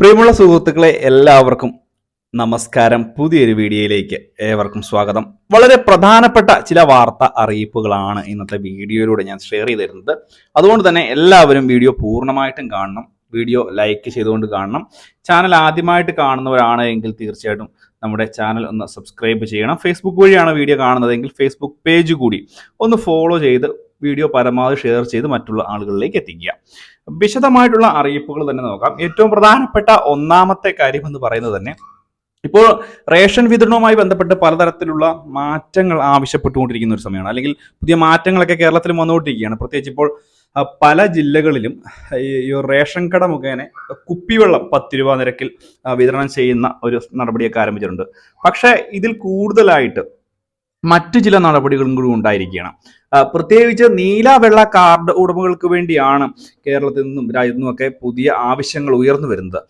പ്രിയമുള്ള സുഹൃത്തുക്കളെ, എല്ലാവർക്കും നമസ്കാരം. പുതിയൊരു വീഡിയോയിലേക്ക് ഏവർക്കും സ്വാഗതം. വളരെ പ്രധാനപ്പെട്ട ചില വാർത്ത അറിയിപ്പുകളാണ് ഇന്നത്തെ വീഡിയോയിലൂടെ ഞാൻ ഷെയർ ചെയ്ത് തരുന്നത്. അതുകൊണ്ട് തന്നെ എല്ലാവരും വീഡിയോ പൂർണ്ണമായിട്ടും കാണണം. വീഡിയോ ലൈക്ക് ചെയ്തുകൊണ്ട് കാണണം. ചാനൽ ആദ്യമായിട്ട് കാണുന്നവരാണ് എങ്കിൽ തീർച്ചയായിട്ടും നമ്മുടെ ചാനൽ ഒന്ന് സബ്സ്ക്രൈബ് ചെയ്യണം. ഫേസ്ബുക്ക് വഴിയാണ് വീഡിയോ കാണുന്നതെങ്കിൽ ഫേസ്ബുക്ക് പേജ് കൂടി ഒന്ന് ഫോളോ ചെയ്ത് വീഡിയോ പരമാവധി ഷെയർ ചെയ്ത് മറ്റുള്ള ആളുകളിലേക്ക് എത്തിക്കുക. വിശദമായിട്ടുള്ള അറിയിപ്പുകൾ തന്നെ നോക്കാം. ഏറ്റവും പ്രധാനപ്പെട്ട ഒന്നാമത്തെ കാര്യം എന്ന് പറയുന്നത് തന്നെ ഇപ്പോൾ റേഷൻ വിതരണവുമായി ബന്ധപ്പെട്ട് പലതരത്തിലുള്ള മാറ്റങ്ങൾ ആവശ്യപ്പെട്ടുകൊണ്ടിരിക്കുന്ന ഒരു സമയമാണ്, അല്ലെങ്കിൽ പുതിയ മാറ്റങ്ങളൊക്കെ കേരളത്തിൽ വന്നുകൊണ്ടിരിക്കുകയാണ്. പ്രത്യേകിച്ച് ഇപ്പോൾ പല ജില്ലകളിലും ഈ റേഷൻ കട മുഖേന കുപ്പിവെള്ളം 10 രൂപ നിരക്കിൽ വിതരണം ചെയ്യുന്ന ഒരു നടപടിയൊക്കെ ആരംഭിച്ചിട്ടുണ്ട്. പക്ഷേ ഇതിൽ കൂടുതലായിട്ട് മറ്റു ചില നടപടികളും കൂടി ഉണ്ടായിരിക്കുകയാണ്. പ്രത്യേകിച്ച് നീല വെള്ള കാർഡ് ഉടമകൾക്ക് വേണ്ടിയാണ് കേരളത്തിൽ നിന്നും രാജ്യത്തു നിന്നുമൊക്കെ പുതിയ ആവശ്യങ്ങൾ ഉയർന്നു വരുന്നത്.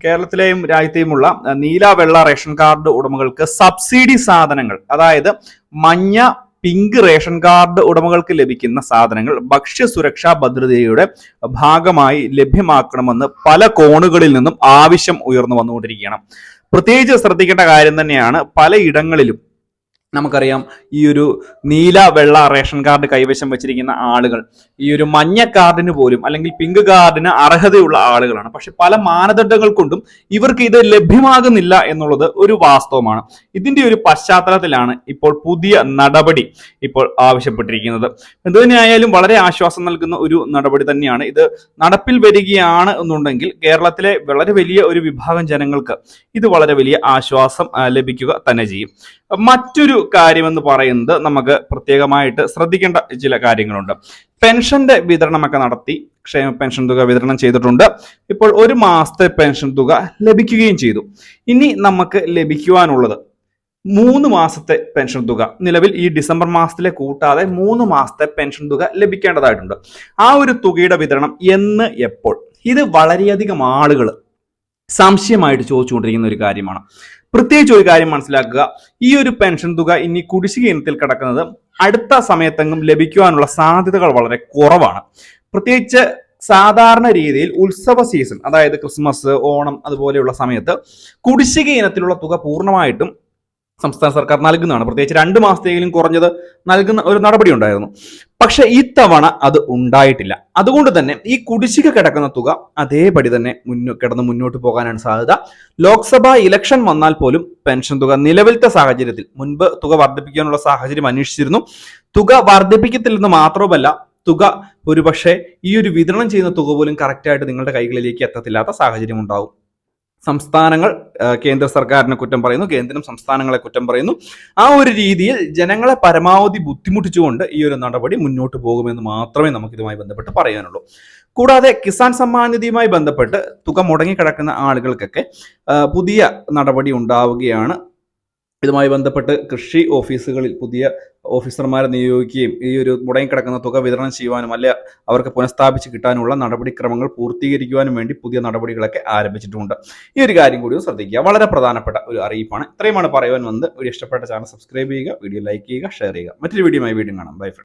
കേരളത്തിലെയും രാജ്യത്തെയുമുള്ള നീല വെള്ള റേഷൻ കാർഡ് ഉടമകൾക്ക് സബ്സിഡി സാധനങ്ങൾ, അതായത് മഞ്ഞ പിങ്ക് റേഷൻ കാർഡ് ഉടമകൾക്ക് ലഭിക്കുന്ന സാധനങ്ങൾ ഭക്ഷ്യസുരക്ഷാ ഭദ്രതയുടെ ഭാഗമായി ലഭ്യമാക്കണമെന്ന് പല കോണുകളിൽ നിന്നും ആവശ്യം ഉയർന്നു വന്നുകൊണ്ടിരിക്കുകയാണ്. പ്രത്യേകിച്ച് ശ്രദ്ധിക്കേണ്ട കാര്യം തന്നെയാണ്, പലയിടങ്ങളിലും നമുക്കറിയാം ഈ ഒരു നീല വെള്ള റേഷൻ കാർഡ് കൈവശം വെച്ചിരിക്കുന്ന ആളുകൾ ഈ ഒരു മഞ്ഞ കാർഡിന് പോലും അല്ലെങ്കിൽ പിങ്ക് കാർഡിന് അർഹതയുള്ള ആളുകളാണ്. പക്ഷെ പല മാനദണ്ഡങ്ങൾ കൊണ്ടും ഇവർക്ക് ഇത് ലഭ്യമാകുന്നില്ല എന്നുള്ളത് ഒരു വാസ്തവമാണ്. ഇതിന്റെ ഒരു പശ്ചാത്തലത്തിലാണ് ഇപ്പോൾ പുതിയ നടപടി ഇപ്പോൾ ആവശ്യപ്പെട്ടിരിക്കുന്നത്. എന്തുതന്നെയായാലും വളരെ ആശ്വാസം നൽകുന്ന ഒരു നടപടി തന്നെയാണ് ഇത്. നടപ്പിൽ വരികയാണ് എന്നുണ്ടെങ്കിൽ കേരളത്തിലെ വളരെ വലിയ ഒരു വിഭാഗം ജനങ്ങൾക്ക് ഇത് വളരെ വലിയ ആശ്വാസം ലഭിക്കുക തന്നെ ചെയ്യും. മറ്റൊരു കാര്യമെന്ന് പറയുന്നത് നമുക്ക് പ്രത്യേകമായിട്ട് ശ്രദ്ധിക്കേണ്ട ചില കാര്യങ്ങളുണ്ട്. പെൻഷന്റെ വിതരണമൊക്കെ നടത്തി ക്ഷേമ പെൻഷൻ തുക വിതരണം ചെയ്തിട്ടുണ്ട്. ഇപ്പോൾ 1 മാസത്തെ പെൻഷൻ തുക ലഭിക്കുകയും ചെയ്തു. ഇനി നമുക്ക് ലഭിക്കുവാനുള്ളത് 3 മാസത്തെ പെൻഷൻ തുക. നിലവിൽ ഈ ഡിസംബർ മാസത്തിലെ കൂട്ടാതെ 3 മാസത്തെ പെൻഷൻ തുക ലഭിക്കേണ്ടതായിട്ടുണ്ട്. ആ ഒരു തുകയുടെ വിതരണം എന്ന്, എപ്പോൾ? ഇത് വളരെയധികം ആളുകൾ സംശയമായിട്ട് ചോദിച്ചുകൊണ്ടിരിക്കുന്ന ഒരു കാര്യമാണ്. പ്രത്യേകിച്ച് ഒരു കാര്യം മനസ്സിലാക്കുക, ഈ ഒരു പെൻഷൻ തുക ഇനി കുടിശ്ശിക ഇനത്തിൽ കിടക്കുന്നത് അടുത്ത സമയത്തെങ്ങും ലഭിക്കുവാനുള്ള സാധ്യതകൾ വളരെ കുറവാണ്. പ്രത്യേകിച്ച് സാധാരണ രീതിയിൽ ഉത്സവ സീസൺ, അതായത് ക്രിസ്മസ്, ഓണം അതുപോലെയുള്ള സമയത്ത് കുടിശ്ശിക ഇനത്തിലുള്ള തുക പൂർണ്ണമായിട്ടും സംസ്ഥാന സർക്കാർ നൽകുന്നതാണ്. പ്രത്യേകിച്ച് 2 മാസത്തെങ്കിലും കുറഞ്ഞത് നൽകുന്ന ഒരു നടപടി ഉണ്ടായിരുന്നു. പക്ഷെ ഇത്തവണ അത് ഉണ്ടായിട്ടില്ല. അതുകൊണ്ട് തന്നെ ഈ കുടിശ്ശിക കിടക്കുന്ന തുക അതേപടി തന്നെ മുന്നോട്ട് പോകാനാണ് സാധ്യത. ലോക്സഭാ ഇലക്ഷൻ വന്നാൽ പോലും പെൻഷൻ തുക നിലവിലത്തെ സാഹചര്യത്തിൽ, മുൻപ് തുക വർദ്ധിപ്പിക്കാനുള്ള സാഹചര്യം അന്വേഷിച്ചിരുന്നു. തുക വർദ്ധിപ്പിക്കത്തില്ലെന്ന് മാത്രമല്ല, തുക ഒരുപക്ഷെ ഈ ഒരു വിതരണം ചെയ്യുന്ന തുക പോലും കറക്റ്റായിട്ട് നിങ്ങളുടെ കൈകളിലേക്ക് എത്തത്തില്ലാത്ത സാഹചര്യം ഉണ്ടാവും. സംസ്ഥാനങ്ങൾ കേന്ദ്ര സർക്കാരിനെ കുറ്റം പറയുന്നു, കേന്ദ്രം സംസ്ഥാനങ്ങളെ കുറ്റം പറയുന്നു. ആ ഒരു രീതിയിൽ ജനങ്ങളെ പരമാവധി ബുദ്ധിമുട്ടിച്ചുകൊണ്ട് ഈ ഒരു നടപടി മുന്നോട്ട് പോകുമെന്ന് മാത്രമേ നമുക്ക് ഇതുമായി ബന്ധപ്പെട്ട് പറയാനുള്ളൂ. കൂടാതെ കിസാൻ സമ്മാൻ നിധിയുമായി ബന്ധപ്പെട്ട് തുക മുടങ്ങിക്കിടക്കുന്ന ആളുകൾക്കൊക്കെ പുതിയ നടപടി ഉണ്ടാവുകയാണ്. ഇതുമായി ബന്ധപ്പെട്ട് കൃഷി ഓഫീസുകളിൽ പുതിയ ഓഫീസർമാരെ നിയോഗിക്കുകയും ഈ ഒരു മുടങ്ങിക്കിടക്കുന്ന തുക വിതരണം ചെയ്യുവാനും അല്ലെ അവർക്ക് പുനഃസ്ഥാപിച്ച് കിട്ടാനുള്ള നടപടിക്രമങ്ങൾ പൂർത്തീകരിക്കുവാനും വേണ്ടി പുതിയ നടപടികളൊക്കെ ആരംഭിച്ചിട്ടുണ്ട്. ഈ ഒരു കാര്യം കൂടി ശ്രദ്ധിക്കുക. വളരെ പ്രധാനപ്പെട്ട ഒരു അറിയിപ്പാണ്. ഇത്രയുമാണ് പറയുവാൻ വന്നത്. വീഡിയോ ഇഷ്ടപ്പെട്ട ചാനൽ സബ്സ്ക്രൈബ് ചെയ്യുക, വീഡിയോ ലൈക്ക് ചെയ്യുക, ഷെയർ ചെയ്യുക. മറ്റൊരു വീഡിയോയുമായി വീണ്ടും കാണാം. Bye friends.